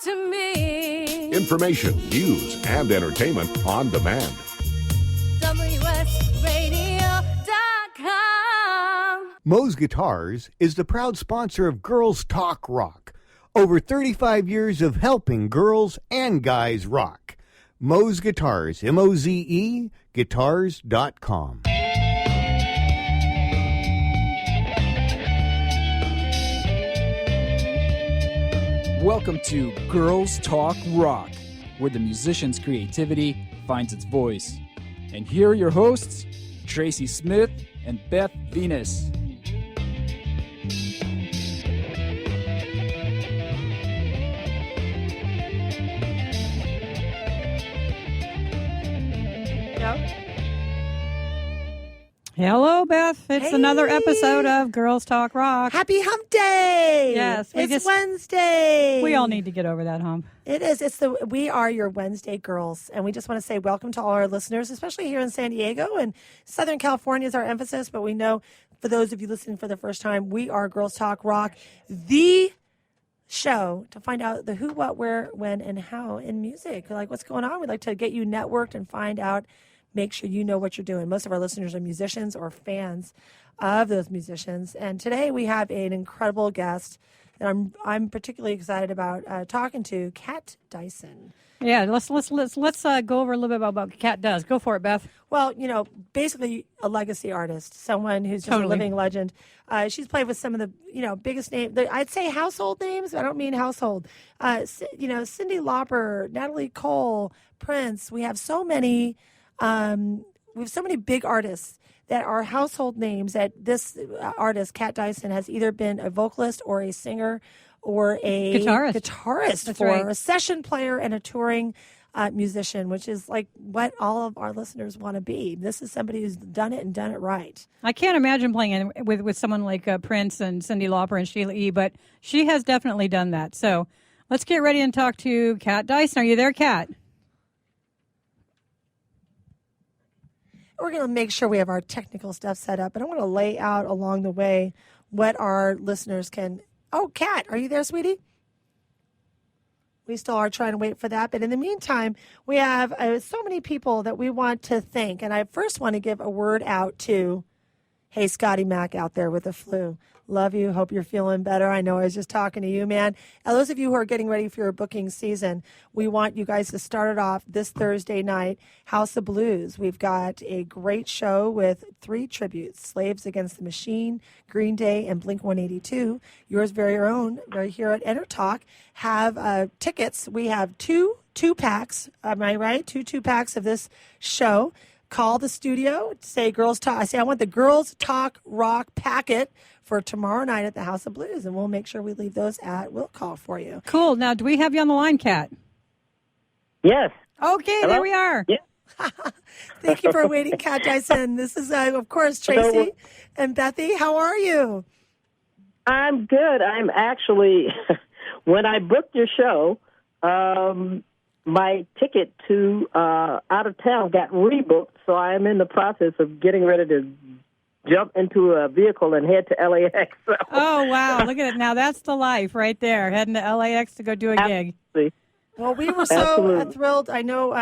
to me. Information, news, and entertainment on demand. WSRadio.com. Moe's Guitars is the proud sponsor of Girls Talk Rock. Over 35 years of helping girls and guys rock. Moe's Guitars, M-O-Z-E, guitars.com. Welcome to Girls Talk Rock, where the musician's creativity finds its voice. And here are your hosts, Tracy Smith and Beth Venus. Hello, Beth. It's another episode of Girls Talk Rock. Happy Hump Day! Yes, it's Wednesday. We all need to get over that hump. It is. We are your Wednesday girls, and we just want to say welcome to all our listeners, especially here in San Diego and Southern California is our emphasis. But we know for those of you listening for the first time, we are Girls Talk Rock, the show to find out the who, what, where, when, and how in music. Like what's going on. We'd like to get you networked and find out. Make sure you know what you're doing. Most of our listeners are musicians or fans of those musicians. And today we have an incredible guest that I'm particularly excited about talking to, Kat-Dyson. Yeah, let's go over a little bit about what Kat does. Go for it, Beth. Well, basically a legacy artist, someone who's just a living legend. She's played with some of the biggest names. I'd say household names. I don't mean household. Cyndi Lauper, Natalie Cole, Prince. We have so many. We have so many big artists that are household names that this artist, Kat-Dyson, has either been a vocalist or a singer or a guitarist for a session player and a touring musician, which is like what all of our listeners want to be. This is somebody who's done it and done it right. I can't imagine playing with someone like Prince and Cyndi Lauper and Sheila E., but she has definitely done that. So let's get ready and talk to Kat-Dyson. Are you there, Kat? We're going to make sure we have our technical stuff set up, and I want to lay out along the way what our listeners can. Oh, Kat, are you there, sweetie? We still are trying to wait for that. But in the meantime, we have so many people that we want to thank. And I first want to give a word out to, hey, Scotty Mac out there with the flu. Love you. Hope you're feeling better. I know I was just talking to you, man. And those of you who are getting ready for your booking season, we want you guys to start it off this Thursday night, House of Blues. We've got a great show with 3 tributes, Slaves Against the Machine, Green Day, and Blink-182. Yours very own, right here at Enter Talk, have tickets. We have two packs, am I right? Two packs of this show. Call the studio, say Girls Talk. I say I want the Girls Talk Rock packet for tomorrow night at the House of Blues, and we'll make sure we leave those at will call for you. Cool. Now, do we have you on the line, Kat? Yes. Okay, Hello? There we are. Yeah. Thank you for waiting, Kat-Dyson. This is, of course, Tracy and Bethy. How are you? I'm good. I'm actually, when I booked your show, my ticket to out of town got rebooked, so I am in the process of getting ready to jump into a vehicle and head to LAX. So. Oh, wow. Look at it. Now, that's the life right there, heading to LAX to go do a gig. Well, we were so thrilled. I know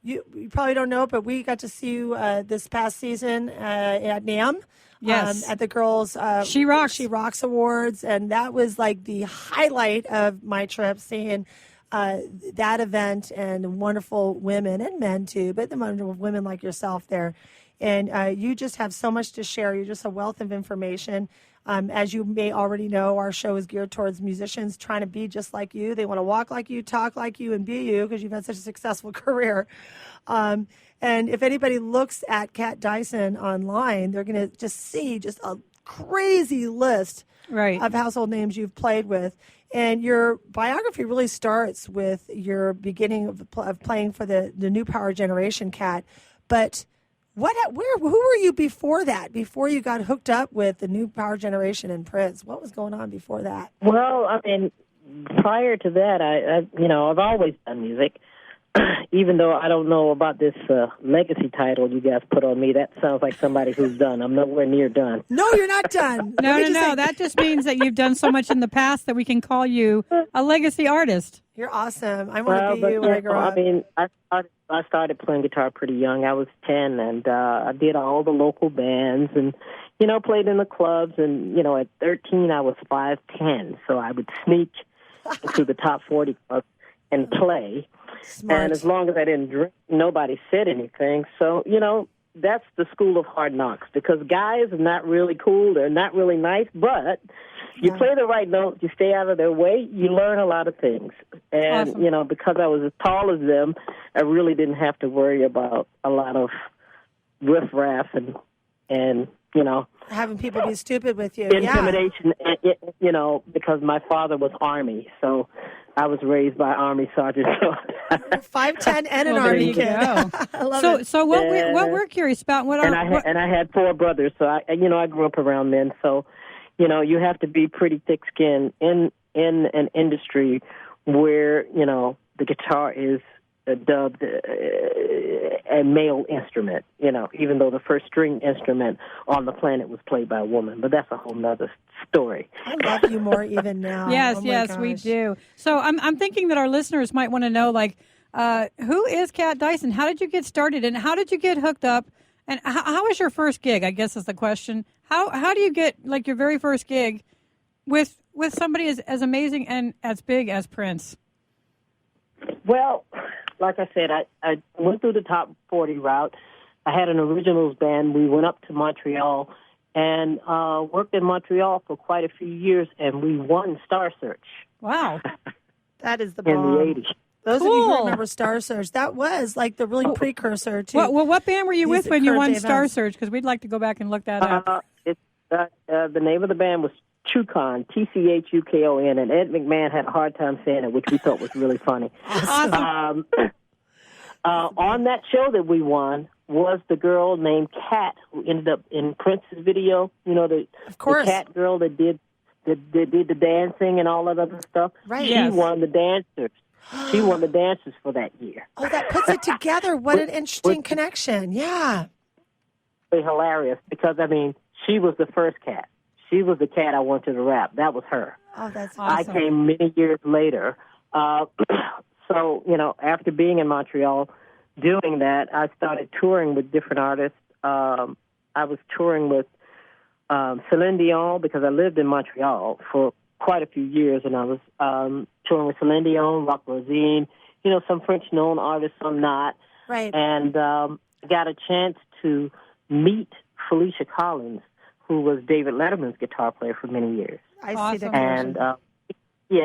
you probably don't know, but we got to see you this past season at NAMM. Yes. At the Girls She Rocks Awards, and that was like the highlight of my trip, seeing that event and wonderful women and men too, but the wonderful women like yourself there. And you just have so much to share. You're just a wealth of information. As you may already know, our show is geared towards musicians trying to be just like you. They want to walk like you, talk like you, and be you because you've had such a successful career. And if anybody looks at Kat-Dyson online, they're going to just see just a crazy list of household names you've played with. And your biography really starts with your beginning of playing for the New Power Generation, Kat. But who were you before that? Before you got hooked up with the New Power Generation and Prince, what was going on before that? Well, I mean, prior to that, I've always done music. even though I don't know about this legacy title you guys put on me, that sounds like somebody who's done. I'm nowhere near done. No, you're not done. No. That just means that you've done so much in the past that we can call you a legacy artist. You're awesome. I want to be you when I grow up. I mean, I started playing guitar pretty young. I was 10, and I did all the local bands and, played in the clubs. And, at 13, I was 5'10", so I would sneak into the top 40 clubs and play. Smart. And as long as I didn't drink, nobody said anything. So, that's the school of hard knocks, because guys are not really cool. They're not really nice, but you play the right notes, you stay out of their way, you learn a lot of things. And, Awesome. Because I was as tall as them, I really didn't have to worry about a lot of riffraff and having people be stupid with you. intimidation, because my father was Army, so I was raised by Army sergeants. So 5'10" and an Well, there Army you kid. go. I love it. So what we're curious about, and I had 4 brothers, so I grew up around men. So, you have to be pretty thick-skinned in an industry where the guitar is dubbed a male instrument. Even though the first string instrument on the planet was played by a woman, but that's a whole nother story. I love you more even now. Yes, Oh my yes, we gosh. do. So I'm thinking that our listeners might want to know, who is kat-dyson? How did you get started, and how did you get hooked up? And how was your first gig, I guess is the question. How do you get, your very first gig with somebody as amazing and as big as Prince? Well, like I said, I went through the top 40 route. I had an originals band. We went up to Montreal and worked in Montreal for quite a few years, and we won Star Search. Wow. That is the in bomb. the 80s. Those of you who Cool. remember Star Search, that was the really precursor to. Well, what band were you these with when you current won day Star events. Search? Because we'd like to go back and look that up. The name of the band was Chukon, T-C-H-U-K-O-N, and Ed McMahon had a hard time saying it, which we thought was really funny. Awesome. On that show that we won was the girl named Kat, who ended up in Prince's video. The course. the Kat girl that did the dancing and all that other stuff. Right. She Yes. won the dancers. She won the dancers for that year. Oh, that puts it together. What an interesting connection. Yeah. Really hilarious because she was the first Kat. She was the Kat I wanted to rap. That was her. Oh, that's Awesome. I came many years later. So, after being in Montreal, doing that, I started touring with different artists. I was touring with Celine Dion because I lived in Montreal for quite a few years, and I was touring with Celine Dion, Rock Voisine, some French-known artists, some not. right. And got a chance to meet Felicia Collins, who was David Letterman's guitar player for many years. I see Awesome. the connection. And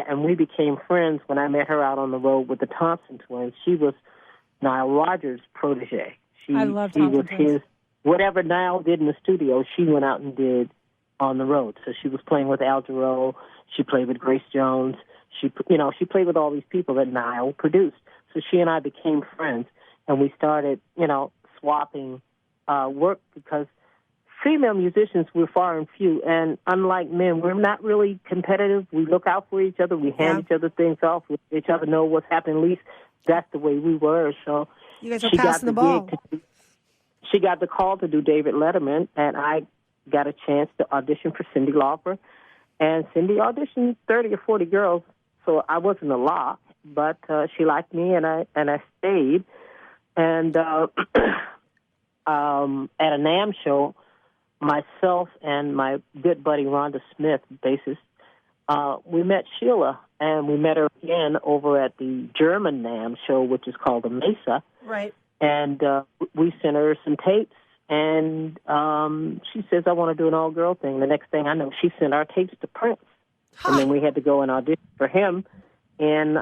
and we became friends when I met her out on the road with the Thompson twins. She was Nile Rodgers' protege. I love she was Thompson twins. his whatever Nile did in the studio, she went out and did on the road. So she was playing with Al Jarreau. She played with Grace Jones. She played with all these people that Nile produced. So she and I became friends, and we started, swapping work because female musicians were far and few, and unlike men, we're not really competitive. We look out for each other. We hand each other things off. We let each other know what's happening. At least that's the way we were. So You guys are she got passing the ball. she got the call to do David Letterman, and I got a chance to audition for Cyndi Lauper. And Cyndi auditioned 30 or 40 girls, so I wasn't a lot, but she liked me, and I stayed. And at a NAMM show, myself and my good buddy Rhonda Smith, bassist, we met Sheila, and we met her again over at the German NAMM show, which is called the Mesa. Right. And we sent her some tapes, and she says, I want to do an all-girl thing. The next thing I know, she sent our tapes to Prince. And then we had to go and audition for him in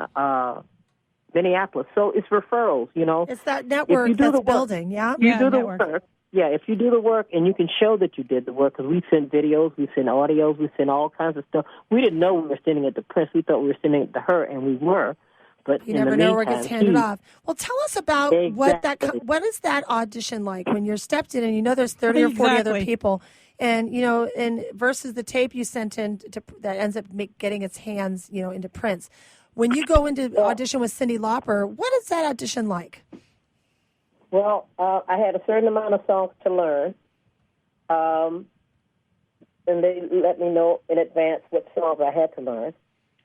Minneapolis. So it's referrals, It's that network that's building, yeah? You Yeah, do the network. work. Yeah, if you do the work and you can show that you did the work, because we sent videos, we sent audios, we sent all kinds of stuff. We didn't know we were sending it to Prince. We thought we were sending it to her, and we were. But You in never the know where it meantime, gets handed off. Well, tell us about Exactly. what is that audition like when you're stepped in and there's 30 or 40 other Exactly. people, and and versus the tape you sent in that ends up getting its hands into Prince. When you go into audition with Cyndi Lauper, what is that audition like? Well, I had a certain amount of songs to learn, and they let me know in advance what songs I had to learn.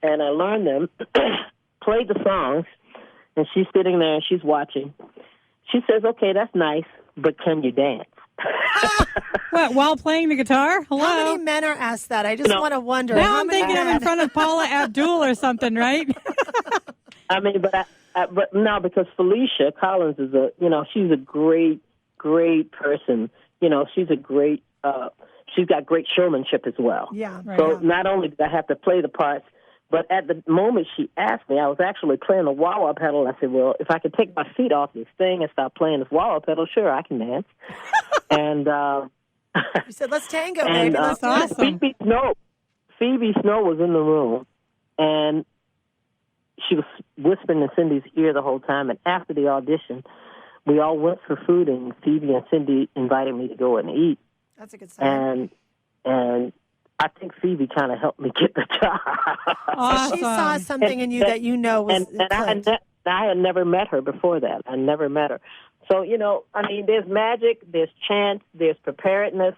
And I learned them, played the songs, and she's sitting there and she's watching. She says, okay, that's nice, but can you dance? What, while playing the guitar? Hello? How many men are asked that? I just want to wonder. Now how I'm many thinking I'm in men? front of Paula Abdul or something, right? I mean, but no, because Felicia Collins is she's a great person. She's a great, she's got great showmanship as well. Yeah. Right, so not only did I have to play the parts, but at the moment she asked me, I was actually playing the wah-wah pedal. I said, well, if I could take my feet off this thing and stop playing this wah-wah pedal, sure, I can dance. And you said, let's tango, and, baby. That's awesome. Phoebe Snow was in the room, and she was whispering in Cindy's ear the whole time. And after the audition, we all went for food, and Phoebe and Cindy invited me to go and eat. That's a good sign. And I think Phoebe kind of helped me get the job. Awesome. So she saw something in you that you know was I had never met her before that. I never met her. So, I mean, there's magic, there's chant, there's preparedness,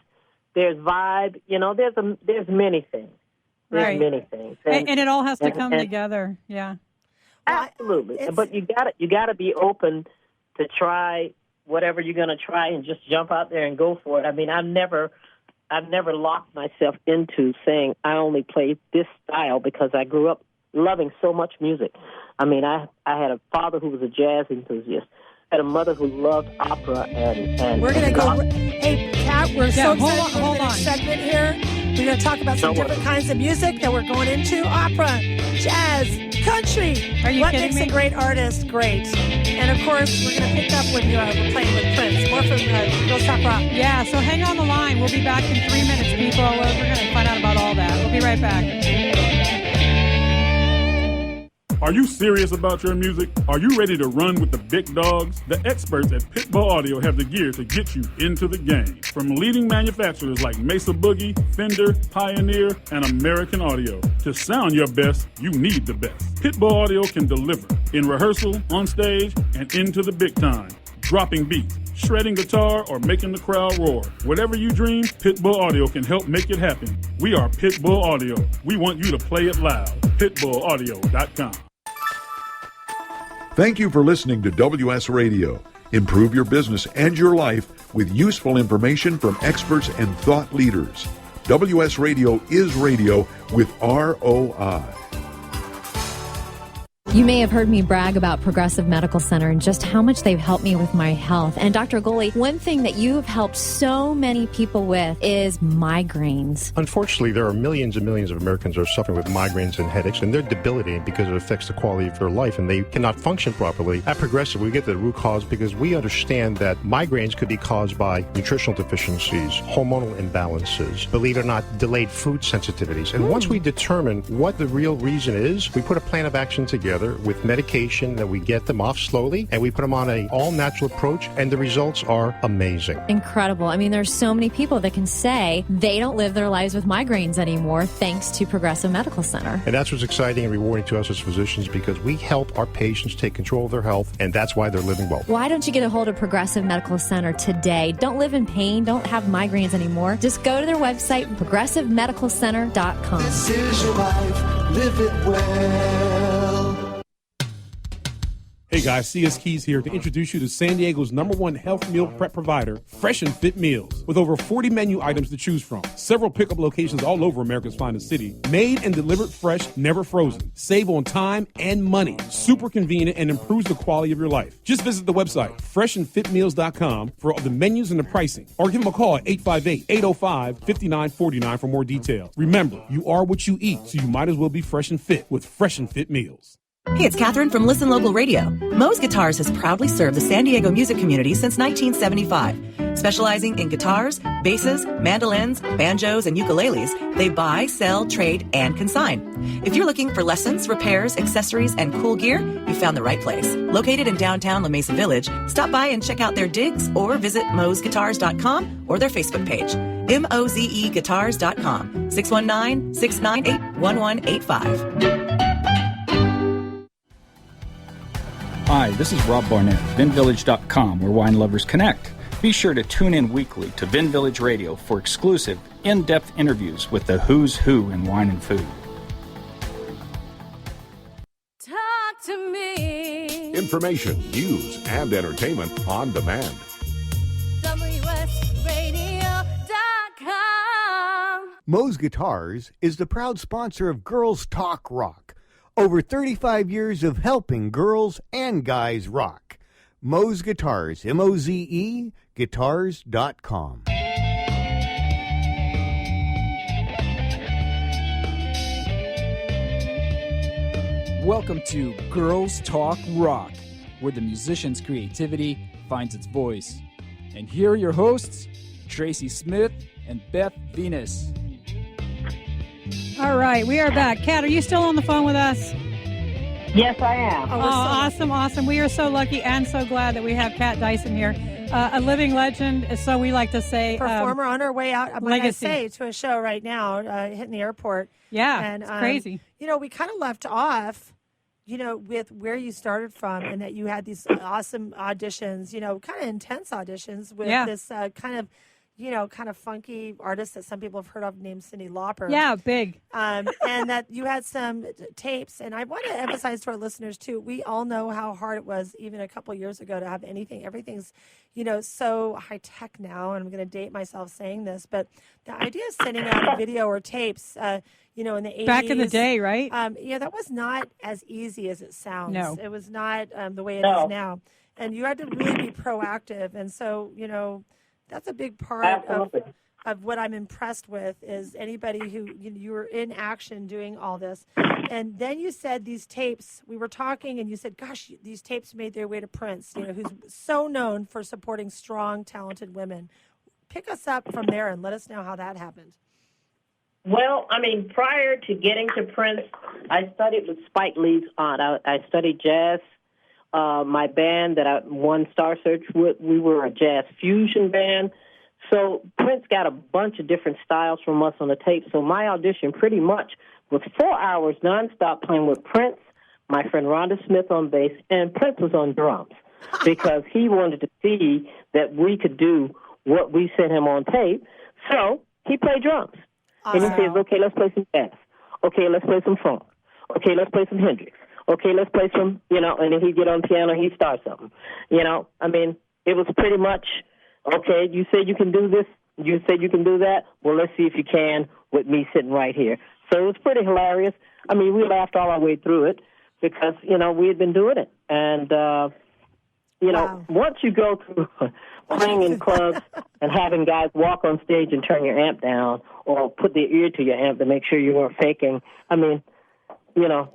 there's vibe. There's many things. There's many things. And it all has to come together. Yeah. Absolutely. But you gotta be open to try whatever you're going to try and just jump out there and go for it. I mean, I've never locked myself into saying I only play this style because I grew up loving so much music. I mean, I had a father who was a jazz enthusiast. I had a mother who loved opera and we're going to go. Hey, Kat, we're so excited hold for on. this segment here. We're going to talk about some different kinds of music that we're going into. Opera, jazz, country. Are you what kidding makes me? a great artist great? And, of course, we're going to pick up when we're playing with Prince. More from Girls Talk Rock. Yeah, so hang on the line. We'll be back in 3 minutes, people. We're going to find out about all that. We'll be right back. Are you serious about your music? Are you ready to run with the big dogs? The experts at Pitbull Audio have the gear to get you into the game. From leading manufacturers like Mesa Boogie, Fender, Pioneer, and American Audio. To sound your best, you need the best. Pitbull Audio can deliver in rehearsal, on stage, and into the big time. Dropping beats, shredding guitar, or making the crowd roar. Whatever you dream, Pitbull Audio can help make it happen. We are Pitbull Audio. We want you to play it loud. PitbullAudio.com. Thank you for listening to WS Radio. Improve your business and your life with useful information from experts and thought leaders. WS Radio is radio with ROI. You may have heard me brag about Progressive Medical Center and just how much they've helped me with my health. And Dr. Goley, one thing that you have helped so many people with is migraines. Unfortunately, there are millions and millions of Americans who are suffering with migraines and headaches, and they're debilitating because it affects the quality of their life, and they cannot function properly. At Progressive, we get to the root cause because we understand that migraines could be caused by nutritional deficiencies, hormonal imbalances, believe it or not, delayed food sensitivities. And once we determine what the real reason is, we put a plan of action together with medication that we get them off slowly, and we put them on an all-natural approach, and the results are amazing. Incredible. I mean, there's so many people that can say they don't live their lives with migraines anymore thanks to Progressive Medical Center. And that's what's exciting and rewarding to us as physicians because we help our patients take control of their health, and that's why they're living well. Why don't you get a hold of Progressive Medical Center today? Don't live in pain. Don't have migraines anymore. Just go to their website, progressivemedicalcenter.com. This is your life. Live it well. Hey guys, CS Keys here to introduce you to San Diego's #1 health meal prep provider, Fresh and Fit Meals. With over 40 menu items to choose from, several pickup locations all over America's finest city, made and delivered fresh, never frozen. Save on time and money. Super convenient and improves the quality of your life. Just visit the website, freshandfitmeals.com, for all the menus and the pricing. Or give them a call at 858-805-5949 for more details. Remember, you are what you eat, so you might as well be fresh and fit with Fresh and Fit Meals. Hey, it's Catherine from Listen Local Radio. Moe's Guitars has proudly served the San Diego music community since 1975. Specializing in guitars, basses, mandolins, banjos, and ukuleles, they buy, sell, trade, and consign. If you're looking for lessons, repairs, accessories, and cool gear, you found the right place. Located in downtown La Mesa Village, stop by and check out their digs or visit moesguitars.com or their Facebook page. MOZEguitars.com, 619-698-1185. Hi, this is Rob Barnett, VinVillage.com, where wine lovers connect. Be sure to tune in weekly to Vin Village Radio for exclusive, in-depth interviews with the who's who in wine and food. Talk to me. Information, news, and entertainment on demand. WSRadio.com. Moe's Guitars is the proud sponsor of Girls Talk Rock. Over 35 years of helping girls and guys rock. Moe's Guitars, M-O-Z-E, guitars.com. Welcome to Girls Talk Rock, where the musician's creativity finds its voice. And here are your hosts, Tracy Smith and Beth Venus. All right, we are back. Kat, are you still on the phone with us? Yes, I am. Oh, awesome. We are so lucky and so glad that we have kat-dyson here. A living legend, so we like to say. Performer on her way out, might I legacy. say, to a show right now, hitting the airport. Yeah, and, it's crazy. We kind of left off, with where you started from and that you had these awesome auditions, kind of intense auditions with this kind of funky artist that some people have heard of named Cyndi Lauper. Yeah, big. And that you had some tapes. And I want to emphasize to our listeners, too, we all know how hard it was even a couple years ago to have anything. Everything's, so high-tech now, and I'm going to date myself saying this, but the idea of sending out a video or tapes, in the 80s. Back in the day, right? That was not as easy as it sounds. No. It was not the way it is now. And you had to really be proactive. And so, that's a big part of what I'm impressed with is anybody who you were in action doing all this. And then you said these tapes, we were talking and you said, gosh, these tapes made their way to Prince, who's so known for supporting strong, talented women. Pick us up from there and let us know how that happened. Well, prior to getting to Prince, I studied with Spike Lee's aunt. I studied jazz. My band that I won Star Search with, we were a jazz fusion band. So Prince got a bunch of different styles from us on the tape. So my audition pretty much was 4 hours nonstop playing with Prince, my friend Rhonda Smith on bass, and Prince was on drums because he wanted to see that we could do what we sent him on tape. So he played drums. And he says, okay, let's play some jazz. Okay, let's play some funk. Okay, let's play some Hendrix. Okay, let's play some, and then he'd get on piano, he'd start something. It was pretty much, okay, you said you can do this, you said you can do that, well, let's see if you can with me sitting right here. So it was pretty hilarious. We laughed all our way through it because, we had been doing it. And, once you go through playing in clubs and having guys walk on stage and turn your amp down or put their ear to your amp to make sure you weren't faking,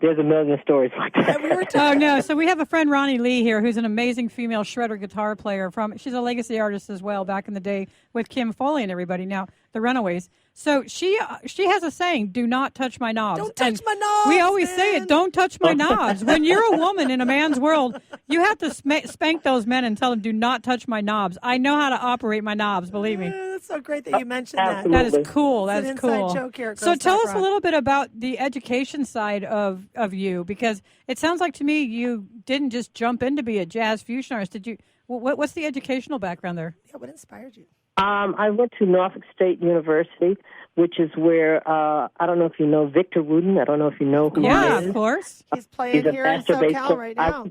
there's a million stories like that. Oh, no. So we have a friend, Ronnie Lee, here, who's an amazing female shredder guitar player. She's a legacy artist as well, back in the day with Kim Foley and everybody. Now, the Runaways. So she has a saying, do not touch my knobs. Don't touch my knobs, we always say it, don't touch my knobs. When you're a woman in a man's world, you have to spank those men and tell them, do not touch my knobs. I know how to operate my knobs, believe me. That's so great that you mentioned that. That is cool. It's That's an cool. inside joke here at So Girls tell Talk us Rock. a little bit about the education side of you, because it sounds like to me you didn't just jump in to be a jazz fusion artist. Did you? What's the educational background there? Yeah, what inspired you? I went to Norfolk State University, which is where, I don't know if you know Victor Rudin. I don't know if you know who he is. Yeah, of course. He's playing here in SoCal right now.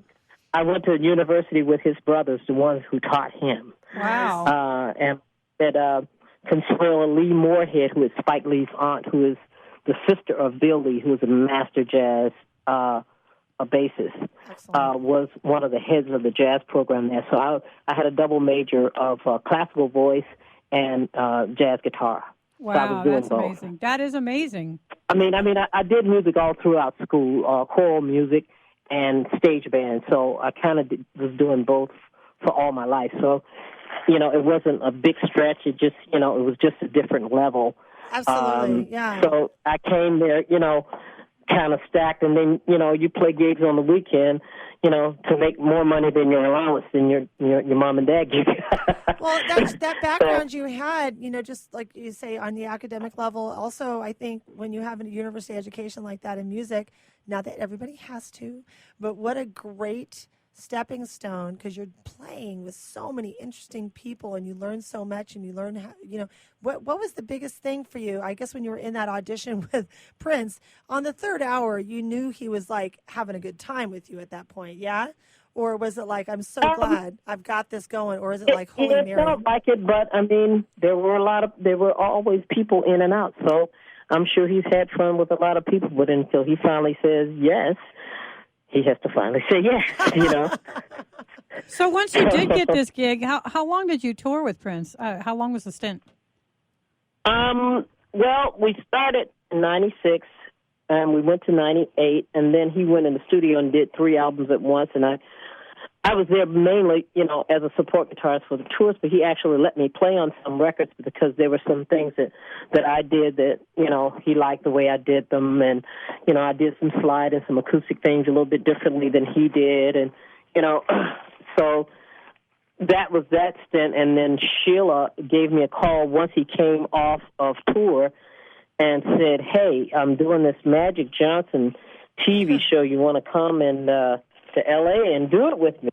I went to university with his brothers, the ones who taught him. Wow. And that Consuelo Lee Moorhead, who is Spike Lee's aunt, who is the sister of Bill Lee, who is a master jazz a bassist, was one of the heads of the jazz program there. So I had a double major of classical voice and jazz guitar. Wow, so I was doing that's both. amazing. That is amazing. I did music all throughout school, choral music and stage band. So I kind of was doing both for all my life. So, it wasn't a big stretch. It just, it was just a different level. Absolutely, yeah. So I came there, kind of stacked, and then, you play gigs on the weekend, to make more money than your allowance than your mom and dad give you. Well, that background you had, just like you say, on the academic level. Also, I think when you have a university education like that in music, not that everybody has to, but what a great stepping stone, because you're playing with so many interesting people and you learn so much and you learn how, what was the biggest thing for you? I guess when you were in that audition with Prince, on the third hour, you knew he was like having a good time with you at that point, yeah? Or was it like, I'm so glad I've got this going? Or is it like, holy Mary? It felt like it, but I mean, there were always people in and out. So I'm sure he's had fun with a lot of people, but until he finally says yes, he has to finally say yes, So once you did get this gig, how long did you tour with Prince? How long was the stint? Well, we started in 96, and we went to 98, and then he went in the studio and did 3 albums at once, and I was there mainly, as a support guitarist for the tours, but he actually let me play on some records because there were some things that I did that, he liked the way I did them. And, I did some slide and some acoustic things a little bit differently than he did. And, so that was that stint. And then Sheila gave me a call once he came off of tour and said, hey, I'm doing this Magic Johnson TV show. You want to come and to L.A. and do it with me.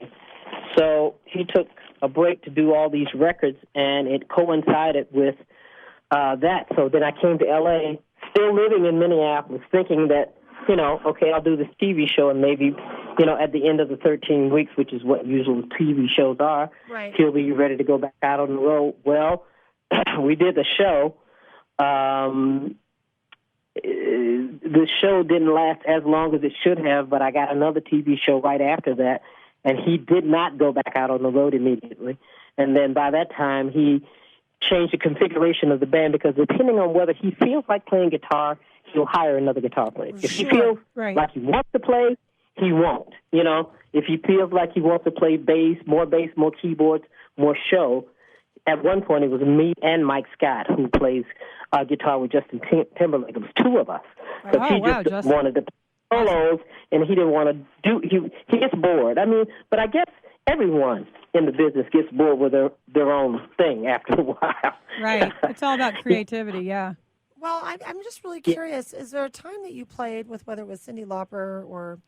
So he took a break to do all these records, and it coincided with that. So then I came to L.A., still living in Minneapolis, thinking that, okay, I'll do this TV show, and maybe, at the end of the 13 weeks, which is what usual TV shows are, right, he'll be ready to go back out on the road. Well, we did the show. The show didn't last as long as it should have, but I got another TV show right after that, and he did not go back out on the road immediately. And then by that time, he changed the configuration of the band because depending on whether he feels like playing guitar, he'll hire another guitar player. If he feels like he wants to play, he won't. If he feels like he wants to play bass, more keyboards, more show. At one point, it was me and Mike Scott who plays guitar with Justin Timberlake. It was 2 of us. Because he just wanted to play solos, and he didn't want to do. He gets bored. I mean, but I guess everyone in the business gets bored with their own thing after a while. Right. It's all about creativity. Yeah. Well, I'm just really curious. Is there a time that you played with, whether it was Cyndi Lauper or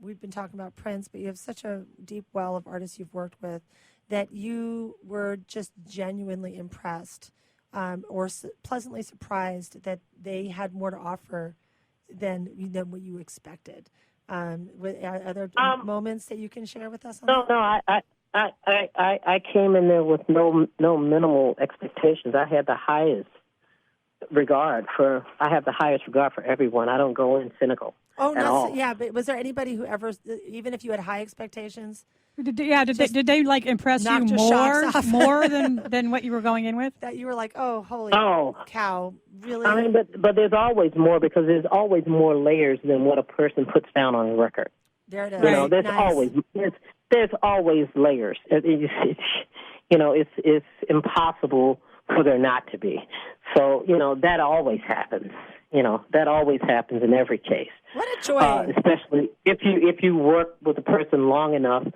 we've been talking about Prince, but you have such a deep well of artists you've worked with, that you were just genuinely impressed or pleasantly surprised that they had more to offer than what you expected? Are there moments that you can share with us on that? No, I came in there with no minimal expectations. I had the highest regard for everyone. I don't go in cynical. Oh, at all. Yeah, but was there anybody who ever, even if you had high expectations? Did they like impress you more than what you were going in with? That you were like, oh, holy cow, really? I mean, but there's always more because there's always more layers than what a person puts down on a record. There it is. There's always layers. It's impossible for there not to be. So that always happens. That always happens in every case. What a joy! Especially if you work with a person long enough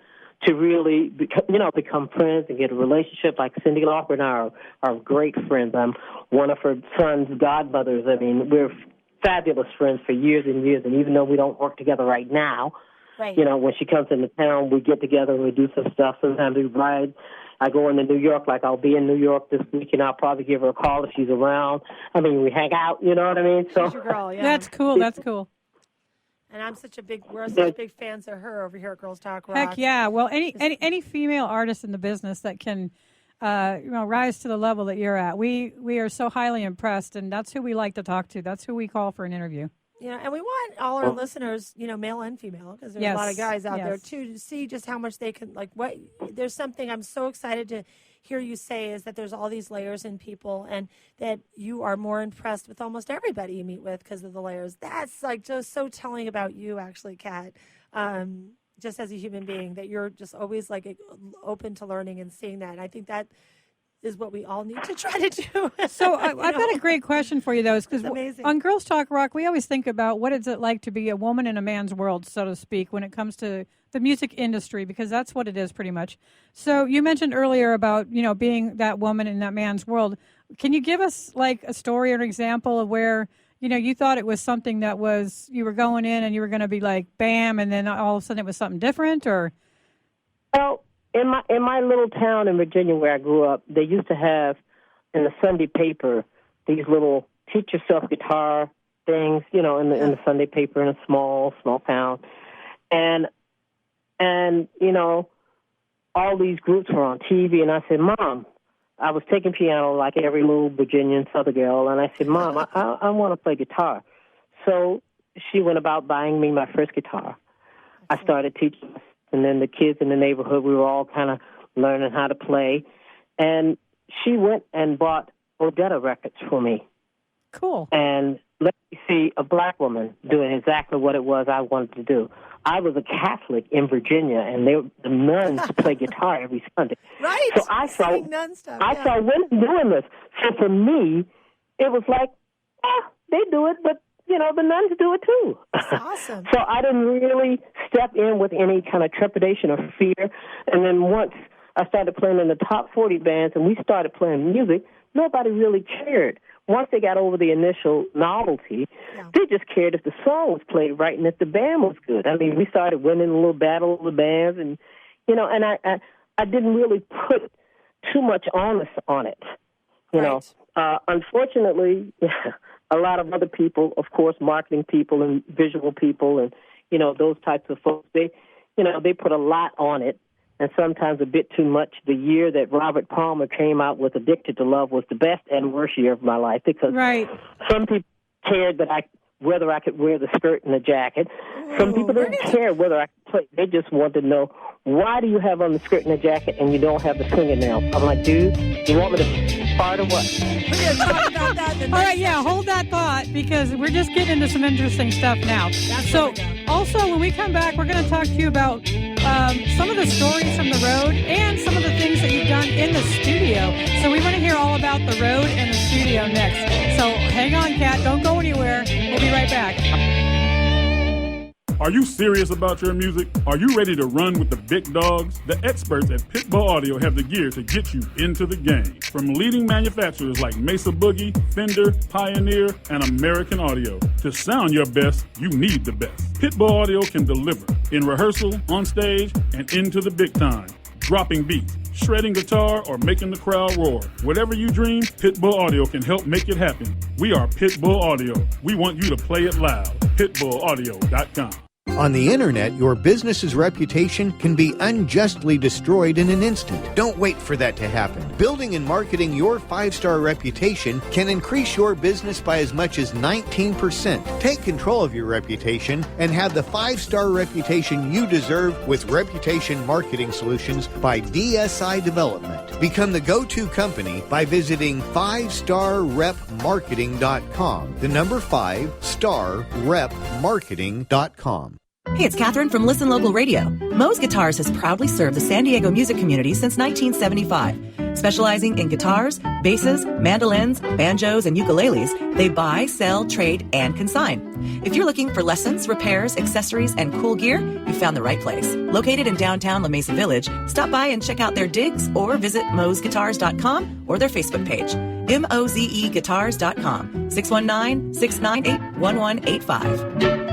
to really become friends and get a relationship. Like Cyndi Lauper and I are great friends. I'm one of her son's godmothers. I mean, we're fabulous friends for years and years. And even though we don't work together right now, right, when she comes into town, we get together and we do some stuff. Sometimes we ride. I go into New York, like I'll be in New York this week, and I'll probably give her a call if she's around. I mean, we hang out, you know what I mean? So she's your girl, yeah. That's cool. That's cool. And we're such big fans of her over here at Girls Talk Rock. Heck yeah! Well, any female artist in the business that can, rise to the level that you're at, we are so highly impressed, and that's who we like to talk to. That's who we call for an interview. And we want all our listeners, male and female, because there's a lot of guys out there too, to see just how much they can, there's something I'm so excited to hear you say is that there's all these layers in people and that you are more impressed with almost everybody you meet with because of the layers. That's just so telling about you, actually, Kat, just as a human being, that you're just always open to learning and seeing that. And I think that is what we all need to try to do. So I've got a great question for you, though, because on Girls Talk Rock, we always think about what is it like to be a woman in a man's world, so to speak, when it comes to the music industry, because that's what it is pretty much. So you mentioned earlier about, being that woman in that man's world. Can you give us a story or an example of where, you thought it was something that was, you were going in and you were going to be like, bam, and then all of a sudden it was something different, or Well, in my little town in Virginia where I grew up, they used to have in the Sunday paper these little teach yourself guitar things, in the Sunday paper in a small town, and all these groups were on TV, and I said, Mom, I was taking piano like every little Virginian Southern girl, and I said, Mom, I want to play guitar. So she went about buying me my first guitar. I started teaching, and then the kids in the neighborhood, we were all kind of learning how to play. And she went and bought Odetta records for me. Cool. And let me see a black woman doing exactly what it was I wanted to do. I was a Catholic in Virginia, and the nuns play guitar every Sunday. Right. So I saw women doing this. So for me, it was like, they do it, but the nuns do it too. That's awesome. So I didn't really step in with any kind of trepidation or fear. And then once I started playing in the top 40 bands and we started playing music, nobody really cared. Once they got over the initial novelty, they just cared if the song was played right and if the band was good. I mean, we started winning a little battle of the bands, and and I didn't really put too much onus on it. Unfortunately, a lot of other people, of course, marketing people and visual people, and those types of folks, they put a lot on it. And sometimes a bit too much. The year that Robert Palmer came out with Addicted to Love was the best and worst year of my life because some people cared that whether I could wear the skirt and the jacket. Some people didn't care whether I could play. They just wanted to know, why do you have on the skirt and the jacket and you don't have the fingernails? I'm like, dude, you want me to fart or what? We're going to talk about that. All right, hold that thought because we're just getting into some interesting stuff now. So also, when we come back, we're going to talk to you about some of the stories from the road and some of the things that you've done in the studio. So we want to hear all about the road and the studio next. So hang on, Kat. Don't go anywhere. We'll be right back. Are you serious about your music? Are you ready to run with the big dogs? The experts at Pitbull Audio have the gear to get you into the game. From leading manufacturers like Mesa Boogie, Fender, Pioneer, and American Audio. To sound your best, you need the best. Pitbull Audio can deliver in rehearsal, on stage, and into the big time. Dropping beats, shredding guitar, or making the crowd roar. Whatever you dream, Pitbull Audio can help make it happen. We are Pitbull Audio. We want you to play it loud. PitbullAudio.com. On the internet, your business's reputation can be unjustly destroyed in an instant. Don't wait for that to happen. Building and marketing your 5-star reputation can increase your business by as much as 19%. Take control of your reputation and have the 5-star reputation you deserve with Reputation Marketing Solutions by DSI Development. Become the go-to company by visiting 5starrepmarketing.com. The number 5starrepmarketing.com. Hey, it's Catherine from Listen Local Radio. Moe's Guitars has proudly served the San Diego music community since 1975. Specializing in guitars, basses, mandolins, banjos, and ukuleles, they buy, sell, trade, and consign. If you're looking for lessons, repairs, accessories, and cool gear, you've found the right place. Located in downtown La Mesa Village, stop by and check out their digs or visit moesguitars.com or their Facebook page. mozeguitars.com, 619-698-1185.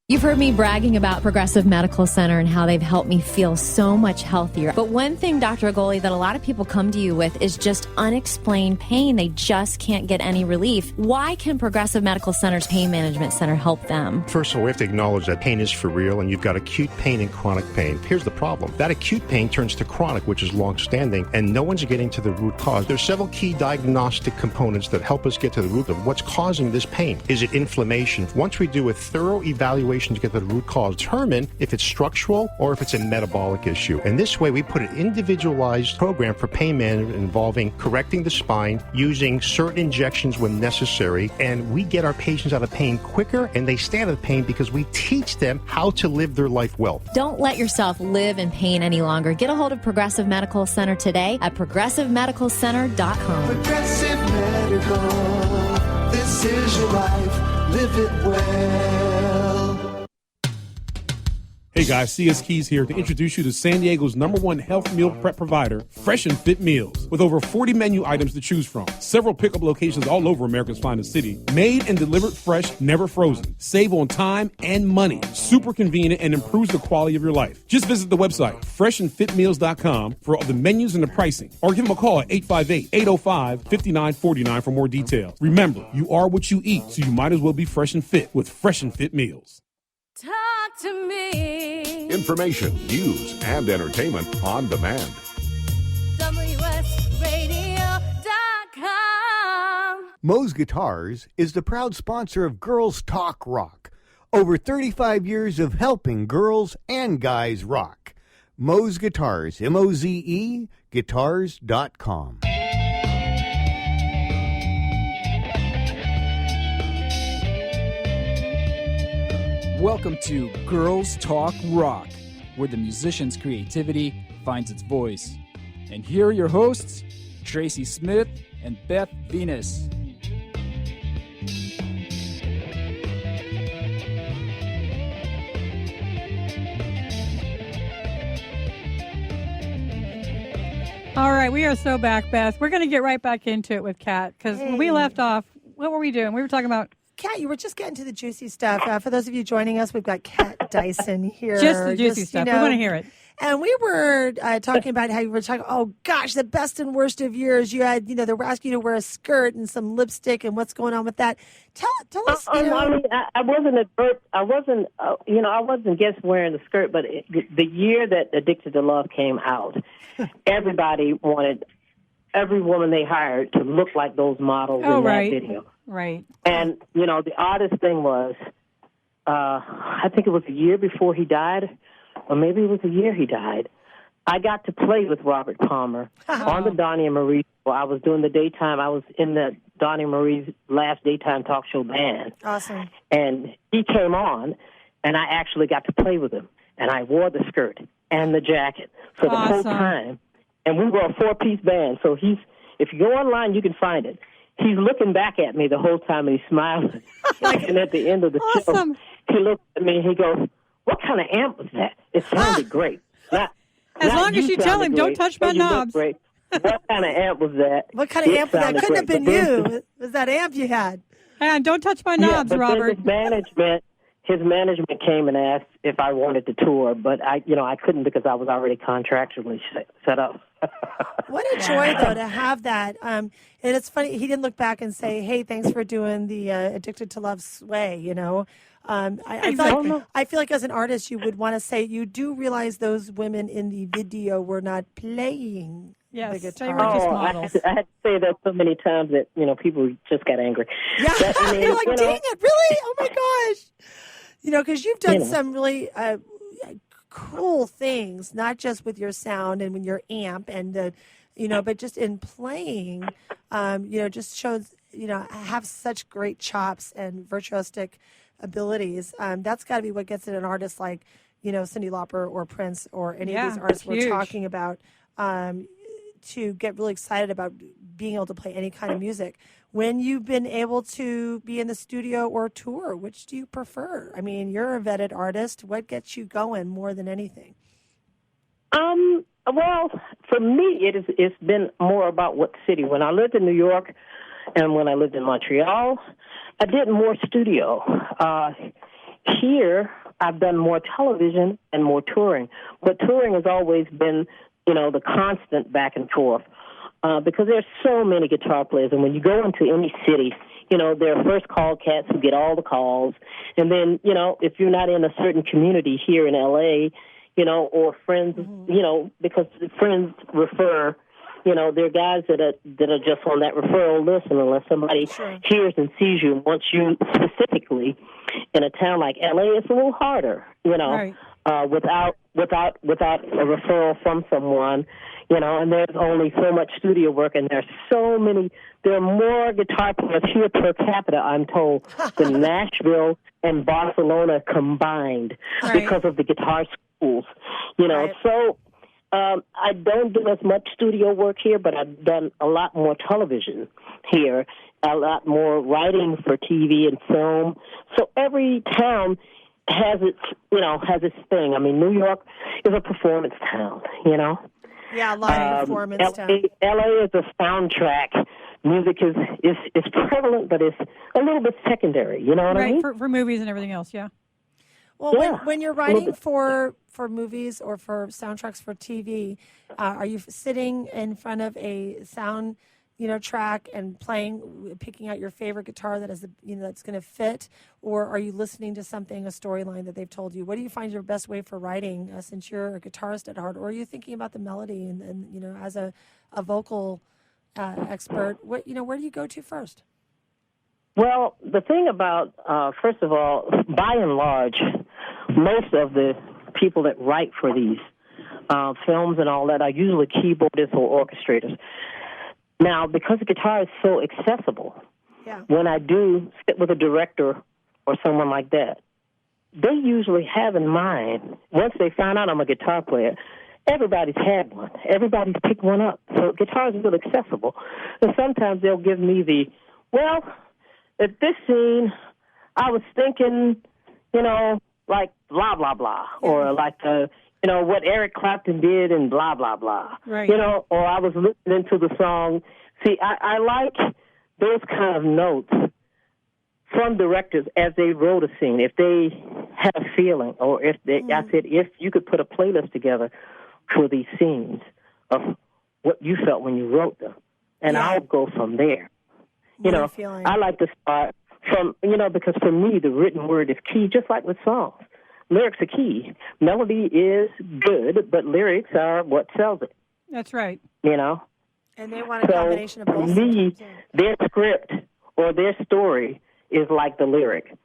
You've heard me bragging about Progressive Medical Center and how they've helped me feel so much healthier. But one thing, Dr. Agoli, that a lot of people come to you with is just unexplained pain. They just can't get any relief. Why can Progressive Medical Center's Pain Management Center help them? First of all, we have to acknowledge that pain is for real, and you've got acute pain and chronic pain. Here's the problem. That acute pain turns to chronic, which is long-standing, and no one's getting to the root cause. There's several key diagnostic components that help us get to the root of what's causing this pain. Is it inflammation? Once we do a thorough evaluation to get to the root cause, determine if it's structural or if it's a metabolic issue. And this way, we put an individualized program for pain management involving correcting the spine, using certain injections when necessary, and we get our patients out of pain quicker, and they stay out of pain because we teach them how to live their life well. Don't let yourself live in pain any longer. Get a hold of Progressive Medical Center today at progressivemedicalcenter.com. Progressive Medical, this is your life, live it well. Hey guys, CS Keys here to introduce you to San Diego's #1 health meal prep provider, Fresh and Fit Meals. With over 40 menu items to choose from, several pickup locations all over America's finest city, made and delivered fresh, never frozen. Save on time and money. Super convenient and improves the quality of your life. Just visit the website, freshandfitmeals.com, for all the menus and the pricing. Or give them a call at 858-805-5949 for more details. Remember, you are what you eat, so you might as well be fresh and fit with Fresh and Fit Meals. Talk to me. Information, news, and entertainment on demand. WSRadio.com. Moe's Guitars is the proud sponsor of Girls Talk Rock. Over 35 years of helping girls and guys rock. Moe's Guitars, M-O-Z-E, guitars.com. Welcome to Girls Talk Rock, where the musician's creativity finds its voice. And here are your hosts, Tracy Smith and Beth Venus. All right, we are so back, Beth. We're going to get right back into it with Kat, because when we left off, what were we doing? We were talking about... Kat, you were just getting to the juicy stuff. For those of you joining us, we've got Kat-Dyson here. Just the juicy stuff. We want to hear it. And we were talking about how you were talking, oh, gosh, the best and worst of years. You had, they were asking you to wear a skirt and some lipstick and what's going on with that. Tell us. I wasn't I wasn't against wearing the skirt, but the year that Addicted to Love came out, everybody wanted every woman they hired to look like those models in that video. Right. And, the oddest thing was, I think it was a year before he died, or maybe it was a year he died, I got to play with Robert Palmer on the Donnie and Marie show. I was doing the daytime. I was in the Donnie and Marie's last daytime talk show band. Awesome. And he came on, and I actually got to play with him. And I wore the skirt and the jacket for the whole time. And we were a four-piece band. So if you go online, you can find it. He's looking back at me the whole time, and he's smiling. And at the end of the show, he looked at me and he goes, "What kind of amp was that? It sounded great." As long as you tell him, don't touch my knobs. What kind of amp was that? What kind of amp was that? Couldn't have been you. It was that amp you had. And don't touch my knobs, but Robert. His management came and asked if I wanted to tour, but I couldn't because I was already contractually set up. What a joy, though, to have that. And it's funny, he didn't look back and say, "Hey, thanks for doing the Addicted to Love sway," I feel like as an artist, you would want to say, you do realize those women in the video were not playing the guitar. They were just models. I had to say that so many times that, people just got angry. Yeah, you're like, dang it, really? Oh, my gosh. Because you've done some really cool things, not just with your sound and with your amp and, but just in playing, just shows, have such great chops and virtuosic abilities. That's got to be what gets it an artist like, Cyndi Lauper or Prince or any of these artists we're talking about, to get really excited about being able to play any kind of music. When you've been able to be in the studio or tour, which do you prefer? I mean, you're a vetted artist. What gets you going more than anything? Well, for me, it's been more about what city. When I lived in New York and when I lived in Montreal, I did more studio. Here, I've done more television and more touring. But touring has always been, the constant back and forth. Because there's so many guitar players, and when you go into any city, there are first call cats who get all the calls, and then, if you're not in a certain community here in L.A., or friends, because friends refer, there are guys that are just on that referral list, and unless somebody hears and sees you and wants you specifically in a town like L.A., it's a little harder, without a referral from someone. And there's only so much studio work, and there are more guitar players here per capita, I'm told, than Nashville and Barcelona combined because of the guitar schools. So I don't do as much studio work here, but I've done a lot more television here, a lot more writing for TV and film. So every town has its thing. I mean, New York is a performance town, you know. Yeah, a lot of performance town. LA is a soundtrack. Music is prevalent, but it's a little bit secondary. You know what I mean? Right, for movies and everything else, yeah. Well, when you're writing for movies or for soundtracks for TV, are you sitting in front of a sound, track and picking out your favorite guitar that is, that's going to fit, or are you listening to something, a storyline that they've told you? What do you find your best way for writing, since you're a guitarist at heart, or are you thinking about the melody and as a vocal expert, where do you go to first? Well, the thing about, first of all, by and large, most of the people that write for these films and all that are usually keyboardists or orchestrators. Now, because the guitar is so accessible, when I do sit with a director or someone like that, they usually have in mind, once they find out I'm a guitar player, everybody's had one. Everybody's picked one up. So guitar is real accessible. And sometimes they'll give me at this scene, I was thinking, like blah, blah, blah, or like, what Eric Clapton did and blah, blah, blah. Right. Or I was listening to the song. See, I like those kind of notes from directors as they wrote a scene. If they had a feeling, or I said, if you could put a playlist together for these scenes of what you felt when you wrote them, and I'll go from there. I like to start from, because for me, the written word is key, just like with songs. Lyrics are key. Melody is good, but lyrics are what sells it. That's right. And they want a combination of both. For me, their script or their story is like the lyric.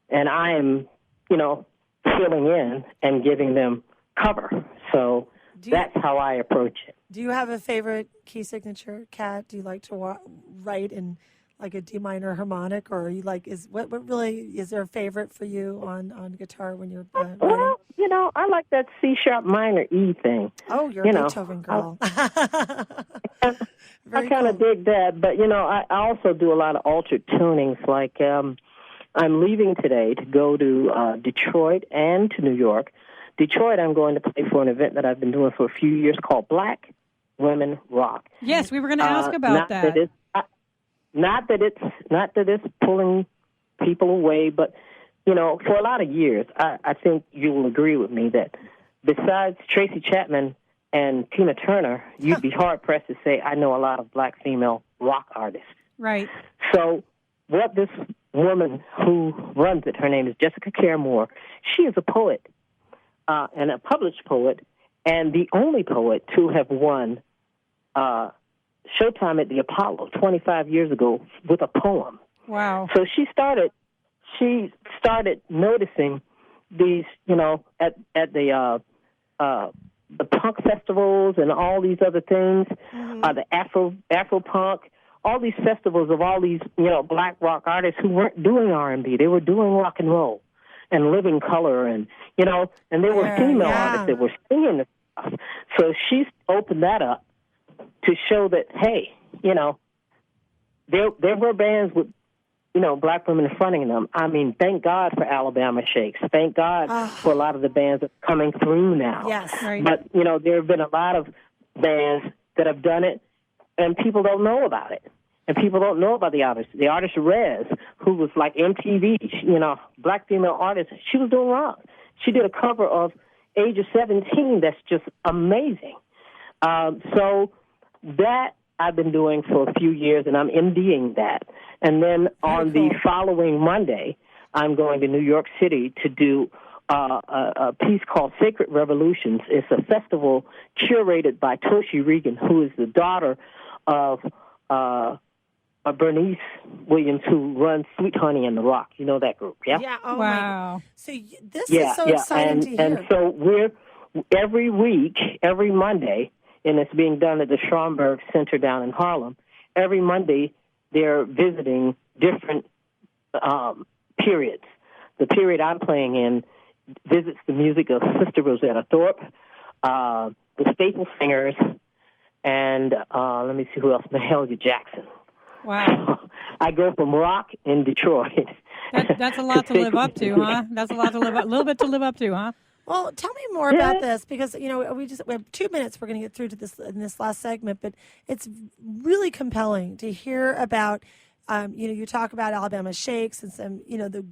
And I am, filling in and giving them cover. So that's how I approach it. Do you have a favorite key signature, Kat? Do you like to write in like a D minor harmonic, or are you like, what really is there a favorite for you on guitar when you're writing? Well, I like that C sharp minor E thing. Oh, you're a Beethoven girl. I kind of dig that, but I also do a lot of altered tunings. Like I'm leaving today to go to Detroit and to New York. Detroit, I'm going to play for an event that I've been doing for a few years called Black Women Rock. Yes, we were going to ask about that. Not that it's pulling people away, but for a lot of years, I think you will agree with me that besides Tracy Chapman and Tina Turner, you'd be hard pressed to say I know a lot of black female rock artists. Right. So what this woman who runs it, her name is Jessica Caremore, she is a poet and a published poet, and the only poet to have won Showtime at the Apollo 25 years ago with a poem. Wow. So she started noticing these, at the punk festivals and all these other things, the Afro punk, all these festivals of all these, black rock artists who weren't doing R&B. They were doing rock and roll and Living Color and, and there were female artists that were singing this stuff. So she opened that up to show that, hey, there were bands with, black women fronting them. I mean, thank God for Alabama Shakes. Thank God for a lot of the bands that are coming through now. Yes, right. But, there have been a lot of bands that have done it, and people don't know about it. And people don't know about the artist. The artist Rez, who was like MTV, black female artist, she was doing rock. She did a cover of Age of 17 that's just amazing. So that I've been doing for a few years, and I'm MDing that. And then on the following Monday, I'm going to New York City to do a piece called Sacred Revolutions. It's a festival curated by Toshi Regan, who is the daughter of Bernice Williams, who runs Sweet Honey and the Rock. You know that group, yeah? Yeah. Oh, wow. So this is so exciting to hear. And so we're every week, every Monday, and it's being done at the Schomburg Center down in Harlem. Every Monday, they're visiting different periods. The period I'm playing in visits the music of Sister Rosetta Thorpe, the Staple Singers, and let me see who else, Mahalia Jackson. Wow. I go from rock in Detroit. That's a lot to live up to, huh? That's a lot to live up, a little bit to live up to, huh? Well, tell me more about this because we have 2 minutes. We're going to get through to this in this last segment, but it's really compelling to hear about. You talk about Alabama Shakes and some the